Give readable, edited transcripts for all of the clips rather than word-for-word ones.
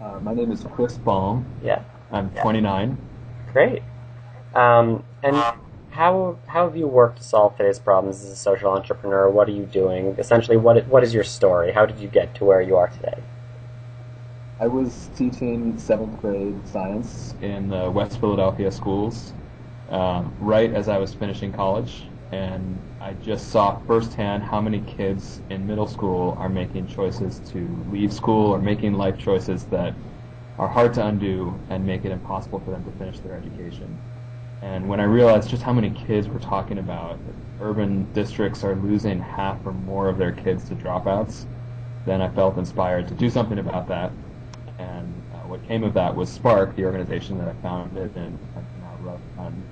My name is Chris Balme. Yeah, I'm 29. great. And how have you worked to solve today's problems as a social entrepreneur? What are you doing? Essentially, what is your story? How did you get to where you are today? I was teaching seventh grade science in the West Philadelphia schools right as I was finishing college, and I just saw firsthand how many kids in middle school are making choices to leave school or making life choices that are hard to undo and make it impossible for them to finish their education. And when I realized just how many kids we're talking about, urban districts are losing half or more of their kids to dropouts, then I felt inspired to do something about that. And what came of that was Spark, the organization that I founded and have now run.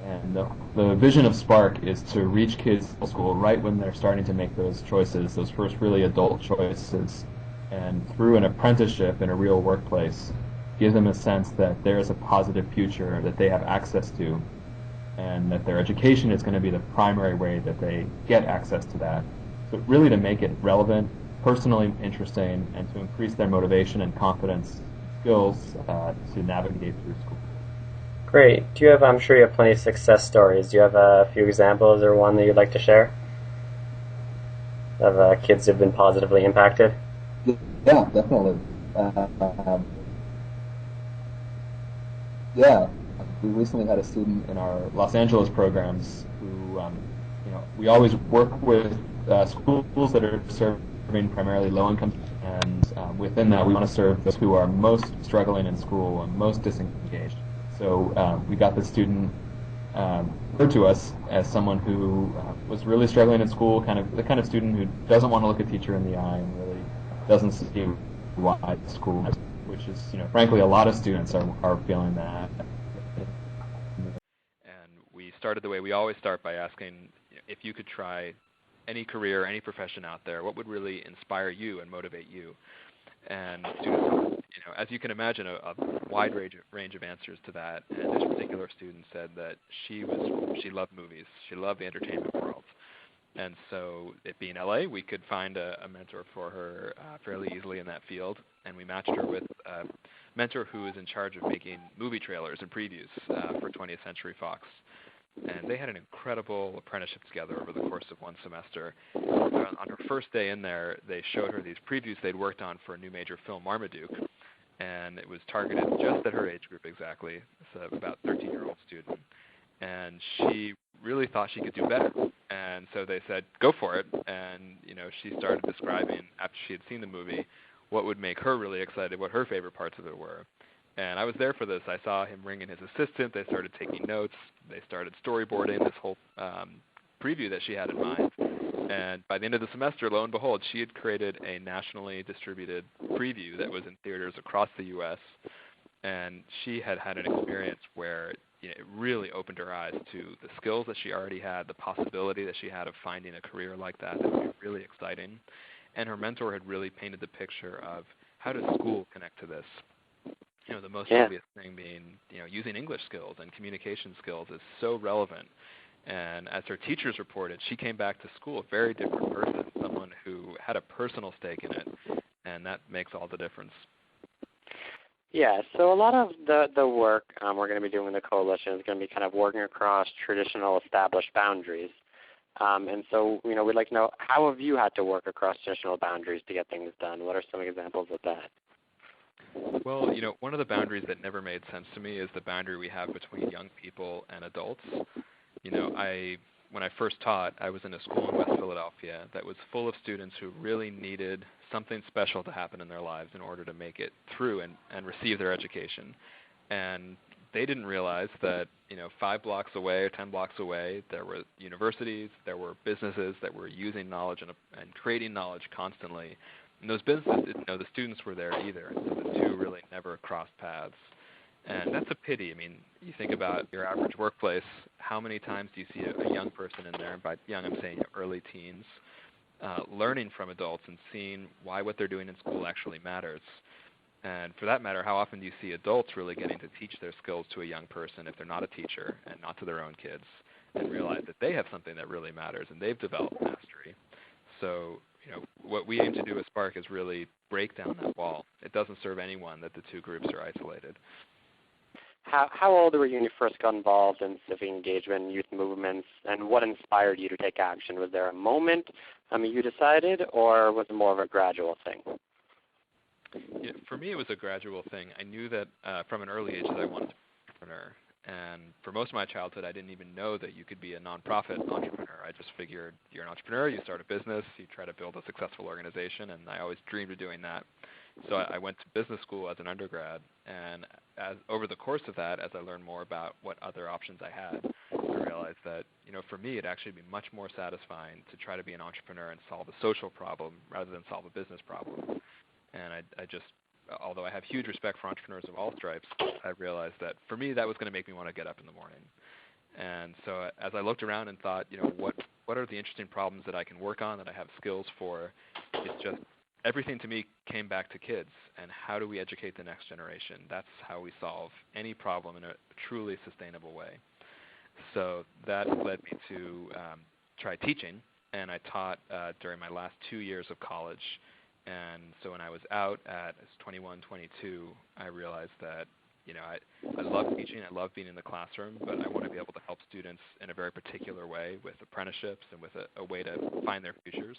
And the vision of Spark is to reach kids in school right when they're starting to make those choices, those first really adult choices, and through an apprenticeship in a real workplace, give them a sense that there is a positive future that they have access to, and that their education is going to be the primary way that they get access to that. So really to make it relevant, personally interesting, and to increase their motivation and confidence skills to navigate through school. Great. Do you have? I'm sure you have plenty of success stories. Do you have a few examples or one that you'd like to share of kids who've been positively impacted? Yeah, definitely. Um, yeah, we recently had a student in our Los Angeles programs who, we always work with schools that are serving primarily low-income, and within that, we want to serve those who are most struggling in school and most disengaged. So we got the student referred to us as someone who was really struggling in school, kind of the kind of student who doesn't want to look a teacher in the eye and really doesn't see why school, which is, frankly, a lot of students are feeling that. And we started the way we always start by asking, if you could try any career, any profession out there, what would really inspire you and motivate you? And students, as you can imagine, a wide range of answers to that. And this particular student said that she loved movies, she loved the entertainment world, and so it being LA, we could find a mentor for her fairly easily in that field, and we matched her with a mentor who is in charge of making movie trailers and previews for 20th Century Fox. And they had an incredible apprenticeship together over the course of one semester. On her first day in there, they showed her these previews they'd worked on for a new major film, Marmaduke, and it was targeted just at her age group exactly. It's about 13-year-old student. And she really thought she could do better. And so they said, go for it. And, she started describing, after she had seen the movie, what would make her really excited, what her favorite parts of it were. And I was there for this. I saw him ring in his assistant. They started taking notes. They started storyboarding this whole preview that she had in mind. And by the end of the semester, lo and behold, she had created a nationally distributed preview that was in theaters across the U.S. And she had had an experience where it really opened her eyes to the skills that she already had, the possibility that she had of finding a career like that would be really exciting. And her mentor had really painted the picture of how does school connect to this. The most obvious thing being, using English skills and communication skills is so relevant. And as her teachers reported, she came back to school a very different person, someone who had a personal stake in it, and that makes all the difference. Yeah, so a lot of the work we're going to be doing in the coalition is going to be kind of working across traditional established boundaries. And so, we'd like to know, how have you had to work across traditional boundaries to get things done? What are some examples of that? Well, one of the boundaries that never made sense to me is the boundary we have between young people and adults. When I first taught, I was in a school in West Philadelphia that was full of students who really needed something special to happen in their lives in order to make it through and receive their education. And they didn't realize that, 5 blocks away or 10 blocks away, there were universities, there were businesses that were using knowledge and creating knowledge constantly. And those businesses didn't know the students were there either, so the two really never crossed paths. And that's a pity. I mean, you think about your average workplace, how many times do you see a young person in there, and by young I'm saying early teens, learning from adults and seeing why what they're doing in school actually matters. And for that matter, how often do you see adults really getting to teach their skills to a young person if they're not a teacher and not to their own kids, and realize that they have something that really matters and they've developed mastery. So what we aim to do with Spark is really break down that wall. It doesn't serve anyone that the two groups are isolated. How old were you when you first got involved in civic engagement, youth movements, and what inspired you to take action? Was there a moment you decided, or was it more of a gradual thing? Yeah, for me, it was a gradual thing. I knew that from an early age that I wanted to be an entrepreneur. And for most of my childhood, I didn't even know that you could be a nonprofit entrepreneur. I just figured you're an entrepreneur, you start a business, you try to build a successful organization, and I always dreamed of doing that. So I went to business school as an undergrad, and over the course of that, as I learned more about what other options I had, I realized that for me, it'd actually be much more satisfying to try to be an entrepreneur and solve a social problem rather than solve a business problem. And I just, although I have huge respect for entrepreneurs of all stripes, I realized that for me, that was going to make me want to get up in the morning. And so as I looked around and thought, what are the interesting problems that I can work on, that I have skills for, it's just everything to me came back to kids and how do we educate the next generation. That's how we solve any problem in a truly sustainable way. So that led me to try teaching, and I taught during my last 2 years of college. And so when I was out at 21, 22, I realized that I love teaching, I love being in the classroom, but I want to be able to help students in a very particular way with apprenticeships and with a way to find their futures.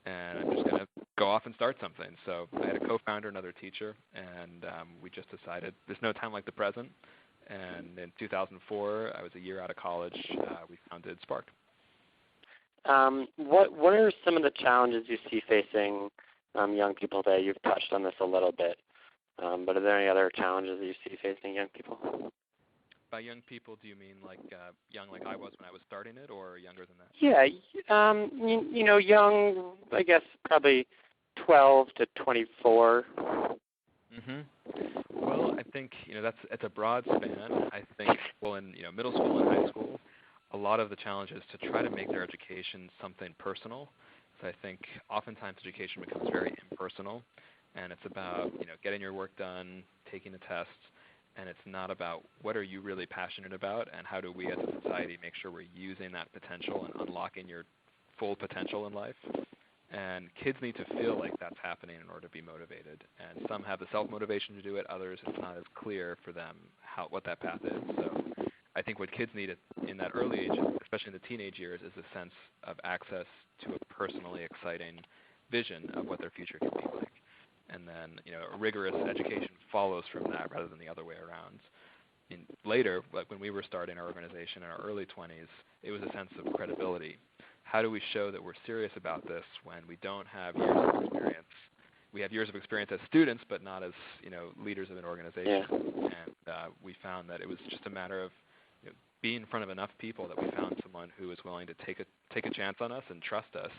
And I'm just going to go off and start something. So I had a co-founder, another teacher, and we just decided there's no time like the present. And in 2004, I was a year out of college, we founded Spark. What are some of the challenges you see facing young people today? You've touched on this a little bit, but are there any other challenges that you see facing young people? By young people, do you mean like young like I was when I was starting it, or younger than that? Yeah, young, I guess probably 12 to 24. Well, I think it's a broad span. I think in middle school and high school, a lot of the challenge is to try to make their education something personal. So I think oftentimes education becomes very impersonal, and it's about getting your work done, taking a test, and it's not about what are you really passionate about and how do we as a society make sure we're using that potential and unlocking your full potential in life. And kids need to feel like that's happening in order to be motivated. And some have the self-motivation to do it, others it's not as clear for them what that path is. So I think what kids need in that early age, especially in the teenage years, is a sense of access to a personally exciting vision of what their future can be like. And then, a rigorous education follows from that rather than the other way around. And later, like when we were starting our organization in our early 20s, it was a sense of credibility. How do we show that we're serious about this when we don't have years of experience? We have years of experience as students, but not as leaders of an organization. Yeah. And we found that it was just a matter of being in front of enough people that we found someone who was willing to take a chance on us and trust us.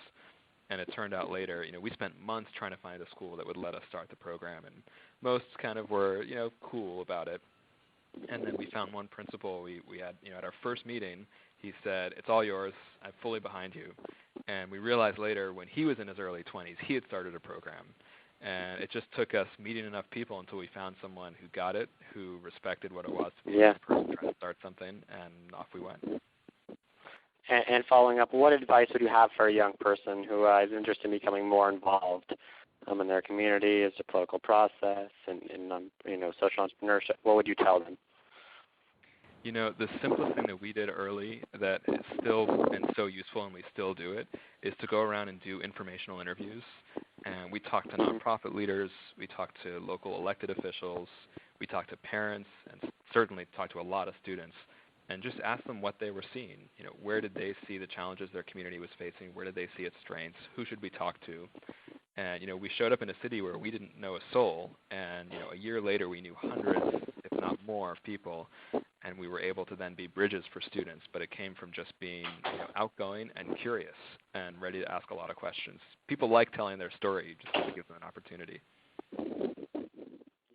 And it turned out later, we spent months trying to find a school that would let us start the program, and most kind of were, cool about it. And then we found one principal we had, at our first meeting, he said, "It's all yours. I'm fully behind you." And we realized later, when he was in his early 20s, he had started a program. And it just took us meeting enough people until we found someone who got it, who respected what it was to be a person trying to start something, and off we went. And following up, what advice would you have for a young person who is interested in becoming more involved in their community, as a political process, and social entrepreneurship? What would you tell them? The simplest thing that we did early that has still been so useful, and we still do it, is to go around and do informational interviews. And we talk to nonprofit leaders, we talk to local elected officials, we talk to parents, and certainly talk to a lot of students, and just ask them what they were seeing. Where did they see the challenges their community was facing? Where did they see its strengths? Who should we talk to? And, we showed up in a city where we didn't know a soul, and, a year later we knew hundreds, if not more, people, and we were able to then be bridges for students. But it came from just being, outgoing and curious and ready to ask a lot of questions. People like telling their story. You just have to give them an opportunity.